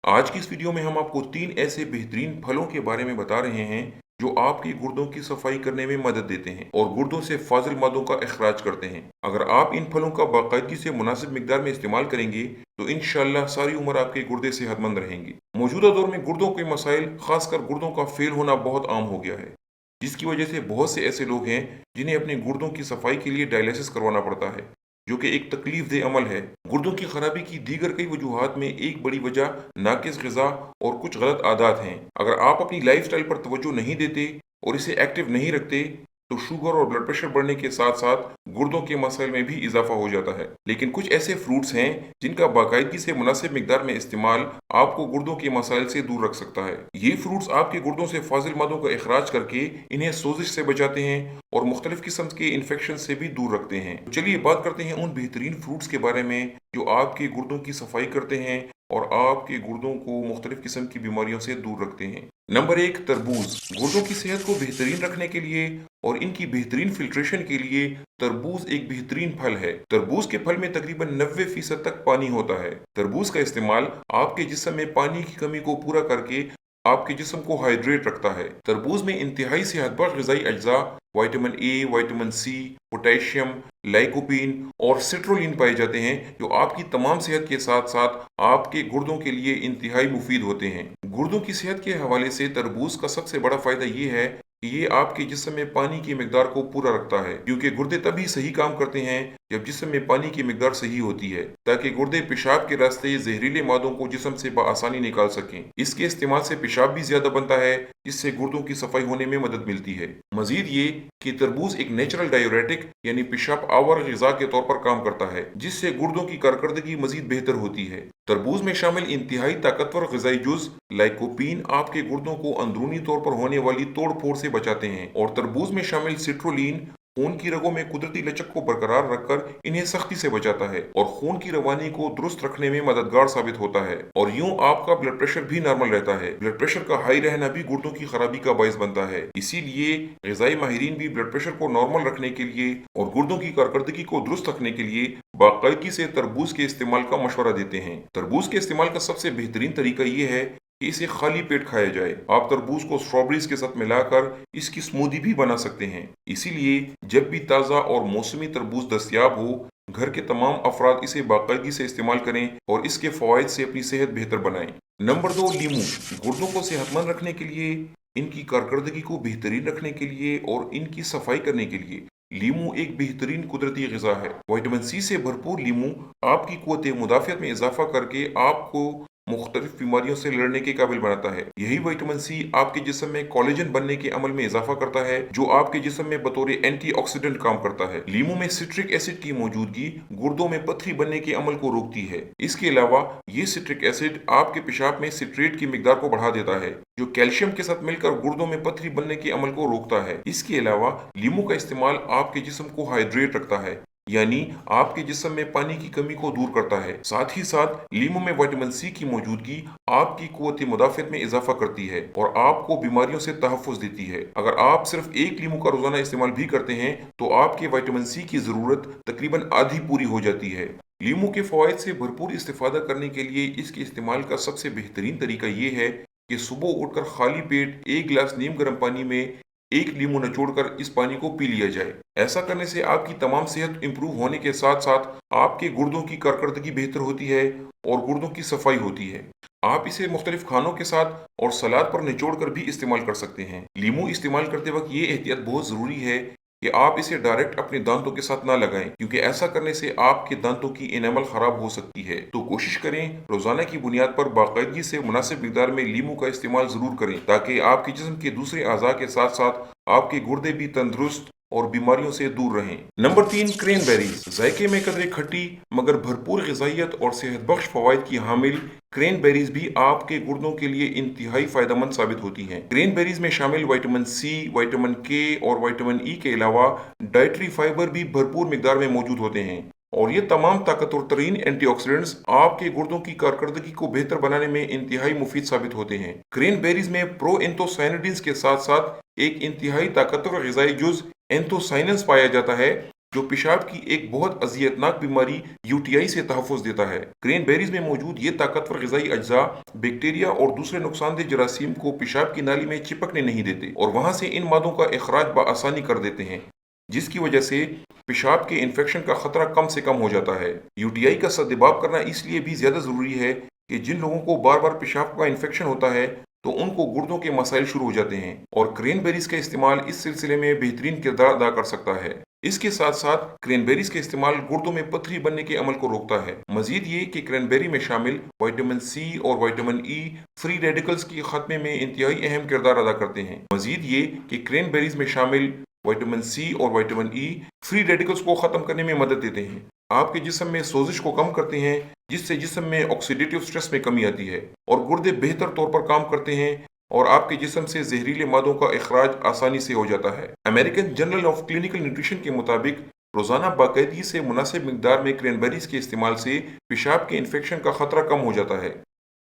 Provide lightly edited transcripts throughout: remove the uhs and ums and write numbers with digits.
आज की इस वीडियो में हम आपको 3 ऐसे बेहतरीन फलों के बारे में बता रहे हैं जो आपके गुर्दों की सफाई करने में मदद देते हैं और गुर्दों से फाजिल मादों का इखराज करते हैं। अगर आप इन फलों का बाकायदगी से मुनासिब मिकदार में इस्तेमाल करेंगे तो इंशाअल्लाह सारी उम्र आपके गुर्दे सेहतमंद रहेंगे। मौजूदा दौर में गुर्दों के मसाइल, खासकर गुर्दों का फेल होना बहुत आम हो गया है, जिसकी वजह से बहुत से ऐसे लोग हैं जिन्हें अपने गुर्दों की सफाई के लिए डायलिसिस करवाना पड़ता है, जो कि एक तकलीफ देह अमल है। गुर्दों की खराबी की दीगर कई वजूहात में एक बड़ी वजह नाकिस ग़िज़ा और कुछ गलत आदत हैं। अगर आप अपनी लाइफस्टाइल पर तवज्जो नहीं देते और इसे एक्टिव नहीं रखते तो शुगर और ब्लड प्रेशर बढ़ने के साथ साथ गुर्दों के मसाइल में भी इजाफा हो जाता है। लेकिन कुछ ऐसे फ्रूट्स हैं जिनका बाकायदगी से मुनासिब मिकदार में इस्तेमाल आपको गुर्दों के मसाइल से दूर रख सकता है। ये फ्रूट्स आपके गुर्दों से फाजिल मादों का इखराज करके इन्हें सोजिश से बचाते हैं और मुख्तलिफ किस्म के इन्फेक्शन से भी दूर रखते हैं। तो चलिए बात करते हैं उन बेहतरीन फ्रूट्स के बारे में जो आपके गुर्दों की सफाई करते हैं और आपके गुर्दों को मुख्तलिफ किस्म की बीमारियों से दूर रखते हैं। नंबर 1, तरबूज। गुर्दों की सेहत को बेहतरीन रखने के लिए और इनकी बेहतरीन फिल्ट्रेशन के लिए तरबूज एक बेहतरीन फल है। तरबूज के फल में तकरीबन 90% तक पानी होता है। तरबूज का इस्तेमाल आपके जिस्म में पानी की कमी को पूरा करके आपके जिस्म को हाइड्रेट रखता है। तरबूज में इंतहाई सेहतबख्श ग़िज़ाई अज्जा vitamin A, vitamin C, potassium, lycopene और सिट्रोलिन पाए जाते हैं, जो आपकी तमाम सेहत के साथ साथ आपके गुर्दों के लिए इंतहाई मुफीद होते हैं। गुर्दों की सेहत के हवाले से तरबूज का सबसे बड़ा फायदा ये है कि ये आपके जिस्म में पानी की मिकदार को पूरा रखता है, क्योंकि गुर्दे तभी सही काम करते हैं जब जिस्म में पानी की मिकदार सही होती है, ताकि गुर्दे पेशाब के रास्ते जहरीले मादों को जिस्म से बआसानी निकाल सकें। इसके इस्तेमाल से पेशाब भी ज्यादा बनता है, जिससे गुर्दों की सफाई होने में मदद मिलती है। मजीद ये कि तरबूज एक नेचुरल डायूरेटिक यानी पेशाब आवर ग़िज़ा के तौर पर काम करता है, जिससे गुर्दों की कारकर्दगी मजीद बेहतर होती है। तरबूज में शामिल इंतहाई ताकतवर ग़िज़ाई जुज़ लाइकोपीन आपके गुर्दों को अंदरूनी तौर पर होने वाली तोड़ फोड़ से बचाते हैं, और तरबूज में शामिल सिट्रोलिन खून की रगों में कुदरती लचक को बरकरार रखकर इन्हें सख्ती से बचाता है और खून की रवानी को दुरुस्त रखने में मददगार साबित होता है। और यूं आपका ब्लड प्रेशर भी नॉर्मल रहता है। ब्लड प्रेशर का हाई रहना भी गुर्दों की खराबी का बायस बनता है। इसीलिए ग़िज़ाई माहिरीन भी ब्लड प्रेशर को नॉर्मल रखने के लिए और गुर्दों की कारकर्दगी को दुरुस्त रखने के लिए बाकायदगी से तरबूज के इस्तेमाल का मशवरा देते हैं। तरबूज के इस्तेमाल का सबसे बेहतरीन तरीका ये है कि इसे खाली पेट खाया जाए। आप तरबूज को स्ट्रॉबेरीज के साथ मिलाकर इसकी स्मूदी भी बना सकते हैं। इसीलिए जब भी ताज़ा और मौसमी तरबूज दस्तयाब हो, घर के तमाम अफराद इसे बाकायदगी से इस्तेमाल करें और इसके फ़वाइद से अपनी सेहत बेहतर बनाएं। नंबर 2, लीमू। गुर्दों को सेहतमंद रखने के लिए, इनकी कारकर्दगी को बेहतरीन रखने के लिए और इनकी सफाई करने के लिए लीमू एक बेहतरीन कुदरती ग़िज़ा है। विटामिन सी से भरपूर लीमू आपकी क़ुव्वत मुदाफ़ियत में इजाफा करके आपको मुख्तलिफ बीमारियों से लड़ने के काबिल बनाता है। यही विटामिन सी आपके जिस्म में कोलेजन बनने के अमल में इजाफा करता है, जो आपके जिस्म में बतौर एंटीऑक्सीडेंट काम करता है। लीमू में सिट्रिक एसिड की मौजूदगी गुर्दों में पत्थरी बनने के अमल को रोकती है। इसके अलावा ये सिट्रिक एसिड आपके पेशाब में सिट्रेट की मिकदार को बढ़ा देता है, जो कैल्शियम के साथ मिलकर गुर्दों में पत्थरी बनने के अमल को रोकता है। इसके अलावा लीमू का इस्तेमाल आपके जिस्म को हाइड्रेट रखता है, यानी आपके जिस्म में पानी की कमी को दूर करता है। साथ ही साथ लीमू में विटामिन सी की मौजूदगी आपकी क़ुव्वत मुदाफ़ियत में इजाफा करती है और आपको बीमारियों से तहफ़्फ़ुज़ देती है। अगर आप सिर्फ एक लीमू का रोज़ाना इस्तेमाल भी करते हैं तो आपके विटामिन सी की ज़रूरत तकरीबन आधी पूरी हो जाती है। लीमू के फ़वाइद से भरपूर इस्तिफ़ादा करने के लिए इसके इस्तेमाल का सबसे बेहतरीन तरीका ये है कि सुबह उठकर खाली पेट एक गिलास नीम गर्म पानी में एक लीमू निचोड़कर इस पानी को पी लिया जाए। ऐसा करने से आपकी तमाम सेहत इंप्रूव होने के साथ साथ आपके गुर्दों की कारकर्दगी बेहतर होती है और गुर्दों की सफाई होती है। आप इसे मुख्तलिफ खानों के साथ और सलाद पर निचोड़कर भी इस्तेमाल कर सकते हैं। लीमू इस्तेमाल करते वक्त ये एहतियात बहुत ज़रूरी है कि आप इसे डायरेक्ट अपने दांतों के साथ ना लगाएं, क्योंकि ऐसा करने से आपके दांतों की एनामल खराब हो सकती है। तो कोशिश करें रोजाना की बुनियाद पर बाकायदगी से मुनासिब मिकदार में लीमू का इस्तेमाल जरूर करें, ताकि आपके जिस्म के दूसरे अज़ा के साथ साथ आपके गुर्दे भी तंदुरुस्त और बीमारियों से दूर रहें। Number 3, cranberries. जायके में कदरे खट्टी मगर भरपूर ग़िज़ाइयत और सेहत बख्श फ़वाइद की हामिल क्रेनबेरीज भी आपके गुर्दों के लिए इंतहाई फ़ायदेमंद साबित होती हैं। क्रेनबेरीज में शामिल विटामिन सी, विटामिन के और विटामिन ई के अलावा डाइटरी फाइबर भी भरपूर मिकदार में मौजूद होते हैं, और ये तमाम ताकतवर तरीन एंटीऑक्सीडेंट्स आपके गुर्दों की कारकर्दगी को बेहतर बनाने में इंतहाई मुफीद साबित होते हैं। क्रेनबेरीज में प्रो एंथोसायनिडिन्स के साथ साथ एक इंतहाई ताकतवर ग़िज़ाई जुज़ एंथोसाइनन्स पाया जाता है, जो पेशाब की एक बहुत अजियतनाक बीमारी यूटीआई से तहफ़्फ़ुज़ देता है। क्रैन बेरीज में मौजूद ये ताकतवर ग़िज़ाई अज्जा बैक्टीरिया और दूसरे नुकसानदेह जरासीम को पेशाब की नाली में चिपकने नहीं देते और वहाँ से इन मादों का इखराज बआसानी कर देते हैं, जिसकी वजह से पेशाब के इन्फेक्शन का खतरा कम से कम हो जाता है। यूटीआई का सद्दबाब करना इसलिए भी ज़्यादा ज़रूरी है कि जिन लोगों को बार बार पेशाब का इन्फेक्शन होता है तो उनको गुर्दों के मसाइल शुरू हो जाते हैं और क्रैनबेरीज का इस्तेमाल इस सिलसिले में बेहतरीन किरदार अदा कर सकता है। इसके साथ साथ क्रैनबेरीज का इस्तेमाल गुर्दों में पथरी बनने के अमल को रोकता है। मजीद ये कि क्रैनबेरी में शामिल विटामिन सी और विटामिन ई फ्री रेडिकल्स के खात्मे में इंतहाई अहम किरदार अदा करते हैं। मजीद ये कि क्रैनबेरीज में शामिल विटामिन सी और विटामिन ई फ्री रेडिकल्स को ख़त्म करने में मदद देते हैं, आपके जिस्म में सोजिश को कम करते हैं, जिससे जिस्म में ऑक्सीडेटिव स्ट्रेस में कमी आती है और गुर्दे बेहतर तौर पर काम करते हैं और आपके जिस्म से जहरीले मादों का इखराज आसानी से हो जाता है। American journal of clinical nutrition के मुताबिक रोज़ाना बाकायदगी से मुनासिब मिकदार में क्रैनबेरीज के इस्तेमाल से पेशाब के इन्फेक्शन का खतरा कम हो जाता है।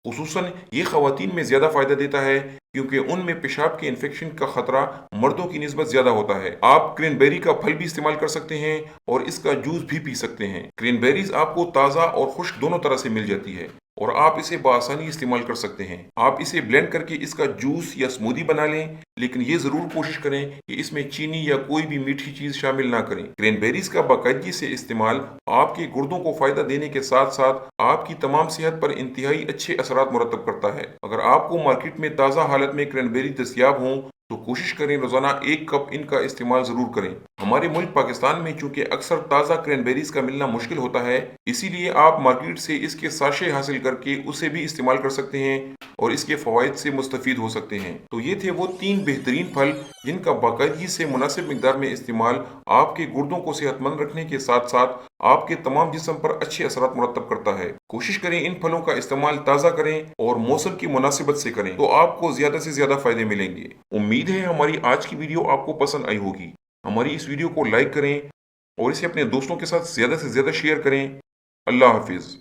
खुसूसन ये ख़वातीन में ज़्यादा फ़ायदा देता है क्योंकि उनमें पेशाब के इन्फेक्शन का खतरा मर्दों की निस्बत ज़्यादा होता है। आप क्रैनबेरी का फल भी इस्तेमाल कर सकते हैं और इसका जूस भी पी सकते हैं। क्रैनबेरीज आपको ताज़ा और खुश्क दोनों तरह से मिल जाती है और आप इसे बआसानी इस्तेमाल कर सकते हैं। आप इसे ब्लेंड करके इसका जूस या स्मूदी बना लें, लेकिन ये ज़रूर कोशिश करें कि इसमें चीनी या कोई भी मीठी चीज़ शामिल ना करें। क्रैनबेरीज का बाकायदगी से इस्तेमाल आपके गुर्दों को फ़ायदा देने के साथ साथ आपकी तमाम सेहत पर इंतहाई अच्छे असरात मुरतब करता है। अगर आपको मार्केट में ताज़ा हालत में क्रैनबेरी दस्तयाब हों तो कोशिश करें रोज़ाना 1 कप इनका इस्तेमाल ज़रूर करें। हमारे मुल्क पाकिस्तान में चूँकि अक्सर ताज़ा क्रैनबेरीज का मिलना मुश्किल होता है, इसीलिए आप मार्केट से इसके साशे हासिल करके उसे भी इस्तेमाल कर सकते हैं और इसके फ़वाइद से मुस्तफ़ीद हो सकते हैं। तो ये थे वो 3 बेहतरीन फल जिनका बाकायदगी से मुनासिब मिकदार में इस्तेमाल आपके गुर्दों को सेहतमंद रखने के साथ साथ आपके तमाम जिस्म पर अच्छे असरात मुरतब करता है। कोशिश करें इन फलों का इस्तेमाल ताज़ा करें और मौसम की मुनासिबत से करें तो आपको ज़्यादा से ज़्यादा फ़ायदे मिलेंगे। उम्मीद है हमारी आज की वीडियो आपको पसंद आई होगी। हमारी इस वीडियो को लाइक करें और इसे अपने दोस्तों के साथ ज़्यादा से ज़्यादा शेयर करें। अल्लाह हाफिज़।